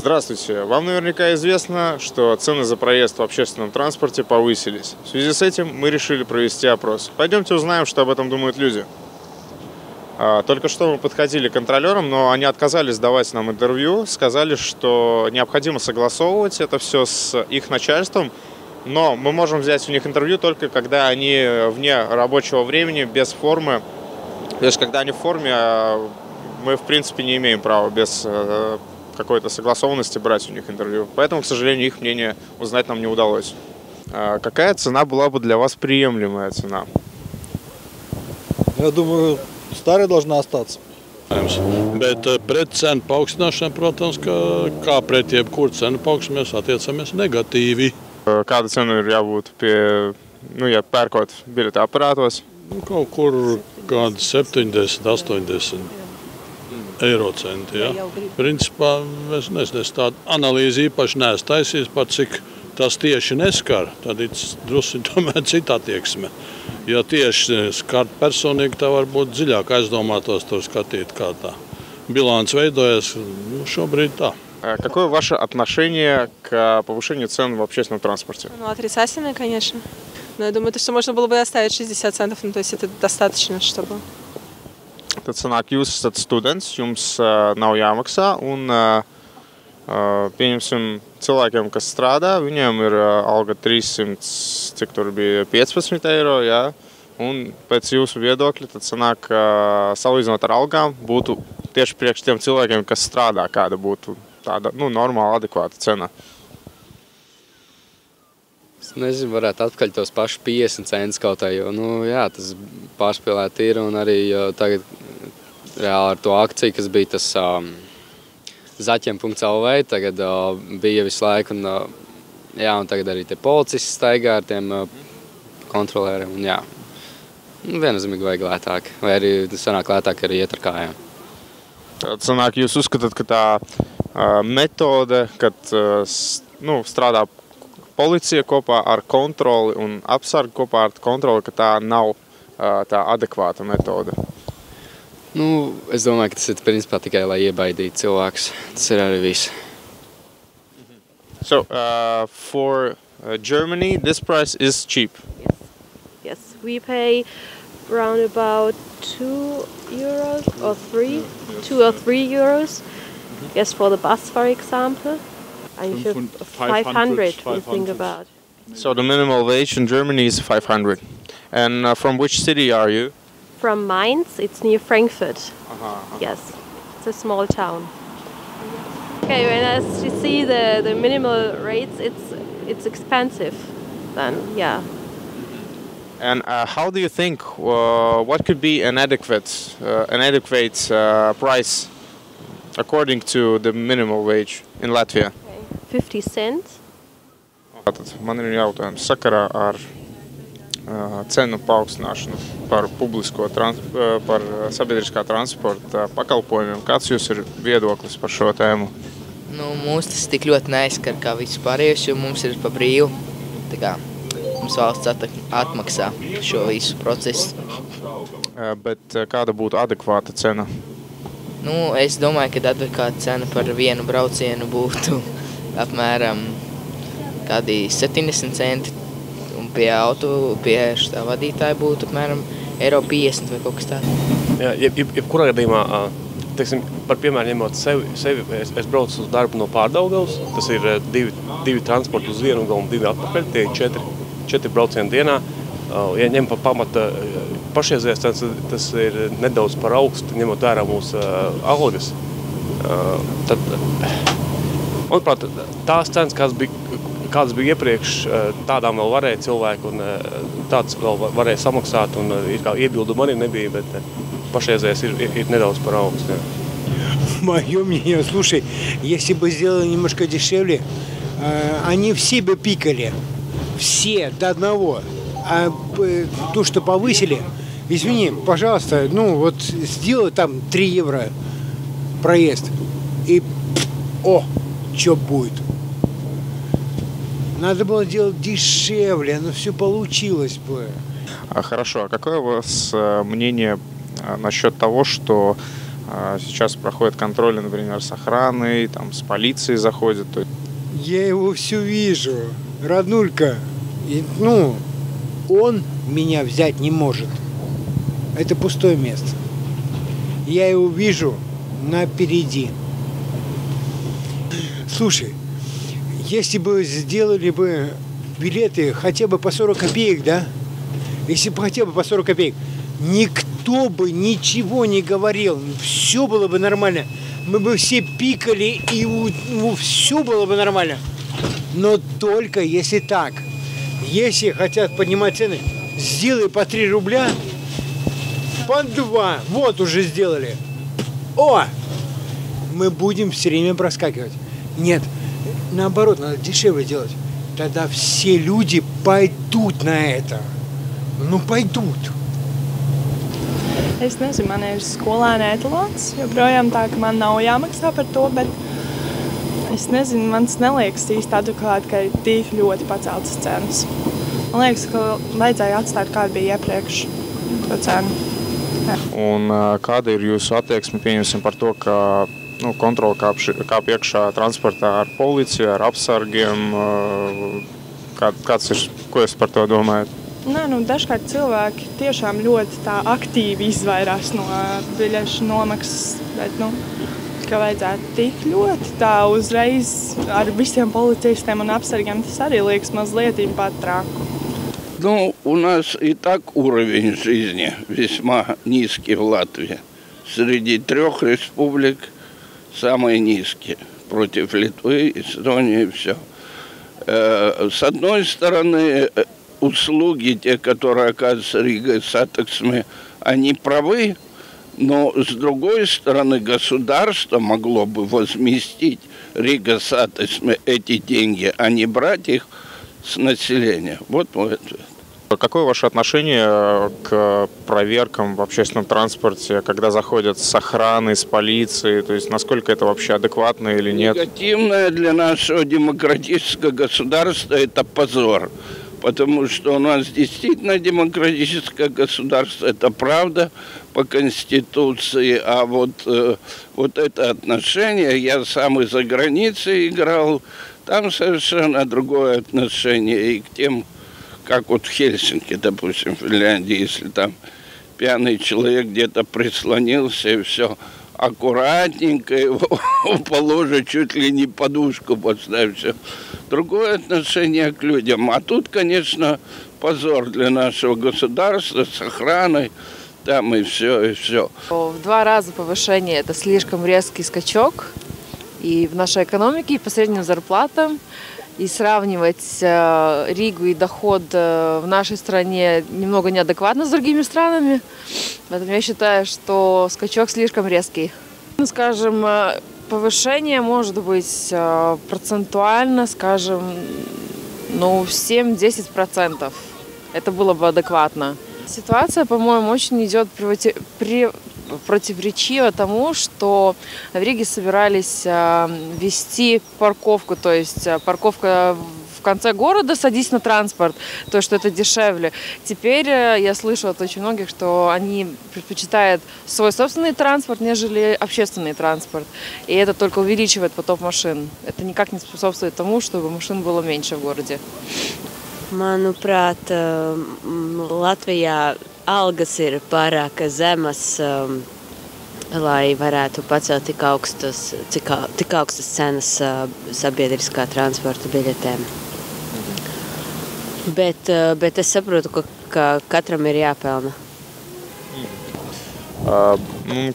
Здравствуйте. Вам наверняка известно, что цены за проезд в общественном транспорте повысились. В связи с этим мы решили провести опрос. Пойдемте узнаем, что об этом думают люди. Только что мы подходили к контролерам, но они отказались давать нам интервью. Сказали, что необходимо согласовывать это все с их начальством. Но мы можем взять у них интервью только когда они вне рабочего времени, без формы. То есть, когда они в форме, мы, в принципе, не имеем права без какой-то согласованности брать у них интервью. Поэтому, к сожалению, их мнение узнать нам не удалось. Какая цена была бы для вас приемлемая цена? Я думаю, старая должна остаться. Bet pret cenu paaugstināšanu, protams, kā pret jebkuru cenu paaugstināšanu, mēs attiecamies negatīvi. Kāda cena ir jābūt pie, ja pērkot biļeti aparātos? Kaut kur kādi 70–80 eiro centi. Ja? Principā es nezinu, es tādu analīzi īpaši neesmu taisījis, par cik tas tieši neskar. Tad ir drusku tomēr cita attieksme. Ja tieši skar personīgi, tad varbūt dziļāk aizdomātos tur skatīt, kā tā bilants veidojas. Šobrīd tā. Какое ваше отношение к повышению цен в общественном транспорте? Отрицательное, конечно. Но я думаю, что можно было бы оставить 60 центов, то есть это достаточно, чтобы... Tad sanāk, jūs esat students, jums nav jāmaksā, un pieņemsim cilvēkiem, kas strādā, viņiem ir alga 300, cik tur bija 15 eiro, jā, un pēc jūsu viedokļa tad sanāk, salīdzinot ar algām, būtu tieši priekš tiem cilvēkiem, kas strādā, kāda būtu tāda, normāla, adekvāta cena. Es nezinu, varētu atpakaļ tos pašus 50 centus kaut kā, jo, jā, tas pārspēlēti ir, un arī tagad reāli ar to akciju, kas bija tas zaķiem.lv, tagad bija visu laiku, un tagad arī tie policisti staigā ar tiem kontrolēriem, un jā, viennozīmīgi vajag lētāk, vai arī sanāk lētāk arī iet ar kājām. Tad sanāk, jūs uzskatāt, ka tā metode, kad strādā policija kopā ar kontroli un apsargi kopā ar kontroli, ka tā nav tā adekvāta metode? Es domāju, ka tas ir principā tikai, lai iebaidītu cilvēkus. Tas ir arī viss. So, for Germany, this price is cheap? Yes. We pay around about 2 euros or 3, 2 or 3 euros. Yes, for the bus, for example. And 500 we think about. So the minimum wage in Germany is 500. And from which city are you? From Mainz, it's near Frankfurt. Yes, it's a small town. Okay, when I see the minimal rates, it's expensive. Then, yeah. And how do you think what could be an adequate price according to the minimum wage in Latvia? 50 cents. Man ir jautājums sakarā ar cenu paaugstināšanu par par sabiedriskā transporta pakalpojumiem. Kāds jūs ir viedoklis par šo tēmu? Mūs tas tik ļoti neaizskar kā visus pārējos, jo mums ir pa brīvu. Tā kā mums valsts atmaksā šo visu procesu. Bet kāda būtu adekvāta cena? Es domāju, ka adekvāta cena par vienu braucienu būtu apmēram kādi 70 centi. Un pie šitā vadītāja būtu apmēram eiro 50 vai kaut kas tāds. Jā, jebkurā gadījumā, teiksim, par piemēru ņemot sevi, es braucu uz darbu no Pārdaugavas. Tas ir divi transporti uz vienu galu un 2 atpakaļ. Tie ir 4 braucieni dienā. Ja ņem par pamata pašreizējās cenas, tas ir nedaudz par augstu, ņemot vērā mūsu algas. Tad, manuprāt, tās cenas, kādas bija iepriekš, tādām vēl varēja cilvēki un tāds vēl varēja samaksāt un iebildumu arī nebija, bet pašreizējais ir nedaudz par augstu. Мое мнение, слушай, если бы сделали немножко дешевле, они все бы пикали, все до одного. А то, что повысили, извини, пожалуйста, сделай там 3 евро проезд, и что будет? Надо было делать дешевле, но все получилось бы. Хорошо, а какое у вас мнение насчет того, что Сейчас проходят контроли, например, с охраной, там, с полицией заходят. Я его все вижу, роднулька. Он меня взять не может. Это пустое место. Я его вижу напереди. Слушай, если бы сделали бы билеты хотя бы по 40 копеек, да? Если бы хотя бы по 40 копеек, никто бы ничего не говорил. Все было бы нормально. Мы бы все пикали, и все было бы нормально. Но только если так. Если хотят поднимать цены, сделай по 3 рубля, по 2. Вот уже сделали. Мы будем все время проскакивать. Нет, наоборот, надо дешевле делать. Тогда все люди пойдут на это. Пойдут. Es nezinu, man ir skolēna etalons, joprojām tā, ka man nav jāmaksā par to, bet es nezinu, man neliekas īsti adekvāti, ka ir tik ļoti paceltas cenas. Man liekas, ka vajadzēja atstāt, kāda bija iepriekš to cenu. Un kāda ir jūsu attieksme, pieņemsim, par to, ka kontrole kāp iekšā transportā ar policiju, ar apsargiem? Kāds ir, ko jūs par to domājat? Dažkārt cilvēki tiešām ļoti tā aktīvi izvairās no biļešu nomaksas, bet, ka vajadzētu tik ļoti tā uzreiz ar visiem policistiem un apsargiem, tas arī liekas mazliet pat traku. У нас и так уровень жизни весьма низкий в Латвии. Среди 3 республик самый низкий. Против Литвы, Эстонии и все. С одной стороны, услуги, те, которые оказываются Рига и Сатексме, они правы, но с другой стороны, государство могло бы возместить Рига Сатексме эти деньги, а не брать их с населения. Вот мой ответ. Какое ваше отношение к проверкам в общественном транспорте, когда заходят с охраной, с полицией? То есть насколько это вообще адекватно или нет? Негативное для нашего демократического государства это позор. Потому что у нас действительно демократическое государство, это правда по Конституции, а вот это отношение, я сам и за границей играл, там совершенно другое отношение и к тем, как вот в Хельсинки, допустим, в Финляндии, если там пьяный человек где-то прислонился и все, аккуратненько его положить, чуть ли не подушку поставить, все. Другое отношение к людям. А тут, конечно, позор для нашего государства с охраной, там и все, и все. В 2 раза повышение – это слишком резкий скачок и в нашей экономике, и по средним зарплатам. И сравнивать Ригу и доход в нашей стране немного неадекватно с другими странами. Поэтому я считаю, что скачок слишком резкий. Скажем, повышение может быть процентуально, скажем, 7-10%. Это было бы адекватно. Ситуация, по-моему, очень идет противоречиво тому, что в Риге собирались ввести парковку, то есть парковка в конце города, садись на транспорт, то что это дешевле. Теперь я слышу от очень многих, что они предпочитают свой собственный транспорт, нежели общественный транспорт. И это только увеличивает поток машин. Это никак не способствует тому, чтобы машин было меньше в городе. Manuprāt, Latvijā algas ir pārāk zemas, lai varētu pacelt tik augstas cenas sabiedriskā transporta biļetēm. Bet es saprotu, ka katram ir jāpelna.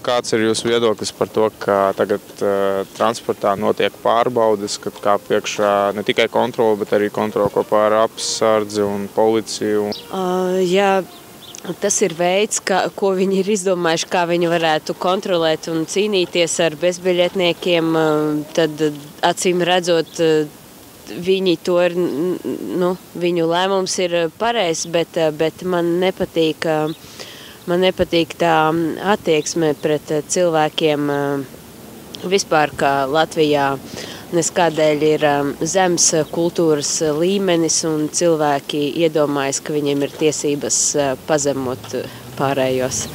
Kāds ir jūsu viedoklis par to, ka tagad transportā notiek pārbaudes, kad kāp iekšā ne tikai kontrole, bet arī kontrole kopā ar apsardzi un policiju? Jā, tas ir veids, ko viņi ir izdomājuši, kā viņi varētu kontrolēt un cīnīties ar bezbiļetniekiem, tad acīm redzot, viņi to ir, viņu lēmums ir pareizs, bet man nepatīk tā attieksme pret cilvēkiem vispār, ka Latvijā neskādēļ ir zems kultūras līmenis un cilvēki iedomājas, ka viņiem ir tiesības pazemot pārējos.